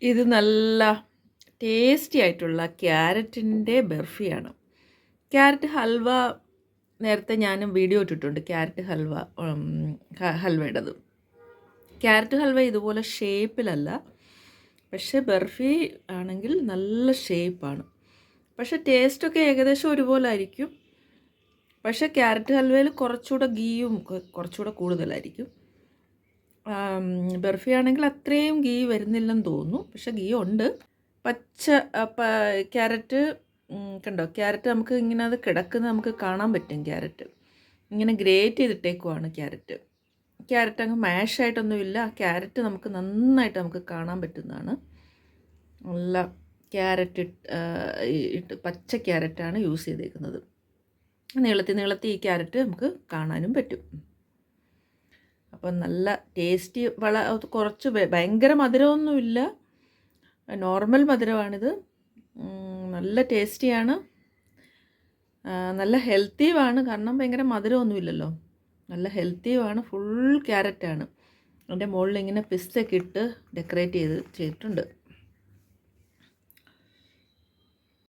ഇത് നല്ല ടേസ്റ്റി ആയിട്ടുള്ള ക്യാരറ്റിൻ്റെ ബർഫിയാണ്. ക്യാരറ്റ് ഹൽവ നേരത്തെ ഞാനും വീഡിയോ ഇട്ടിട്ടുണ്ട്. ക്യാരറ്റ് ഹൽവ ഹൽവയുടേത്. ക്യാരറ്റ് ഹൽവ ഇതുപോലെ ഷേപ്പിലല്ല, പക്ഷേ ബർഫി ആണെങ്കിൽ നല്ല ഷേപ്പാണ്. പക്ഷേ ടേസ്റ്റൊക്കെ ഏകദേശം ഒരുപോലെ ആയിരിക്കും. പക്ഷേ ക്യാരറ്റ് ഹൽവയിൽ കുറച്ചുകൂടെ ഗീയും കുറച്ചുകൂടെ കൂടുതലായിരിക്കും. ബർഫി ആണെങ്കിൽ അത്രയും ഗീ വരുന്നില്ലെന്ന് തോന്നുന്നു, പക്ഷേ ഗീ ഉണ്ട്. പച്ച ക്യാരറ്റ് കണ്ടോ, ക്യാരറ്റ് നമുക്ക് ഇങ്ങനെ അത് കിടക്കുന്നത് നമുക്ക് കാണാൻ പറ്റും. ക്യാരറ്റ് ഇങ്ങനെ ഗ്രേറ്റ് ചെയ്തിട്ടേക്കുവാണ്. ക്യാരറ്റ് അങ്ങ് മാഷായിട്ടൊന്നുമില്ല. ക്യാരറ്റ് നമുക്ക് നന്നായിട്ട് നമുക്ക് കാണാൻ പറ്റുന്നതാണ്. നല്ല ക്യാരറ്റ് ഇട്ട് പച്ച ക്യാരറ്റാണ് യൂസ് ചെയ്തേക്കുന്നത്. നീളത്തി ഈ ക്യാരറ്റ് നമുക്ക് കാണാനും പറ്റും. അപ്പം നല്ല ടേസ്റ്റി, കുറച്ച് ഭയങ്കര മധുരമൊന്നുമില്ല, നോർമൽ മധുരമാണിത്. നല്ല ടേസ്റ്റിയാണ്, നല്ല ഹെൽത്തിയുമാണ്. കാരണം ഭയങ്കര മധുരമൊന്നുമില്ലല്ലോ, നല്ല ഹെൽത്തിയുമാണ്. ഫുൾ ക്യാരറ്റാണ്. അതിൻ്റെ മുകളിൽ ഇങ്ങനെ പിസ്തയൊക്കെ ഇട്ട് ഡെക്കറേറ്റ് ചെയ്തിട്ടുണ്ട്.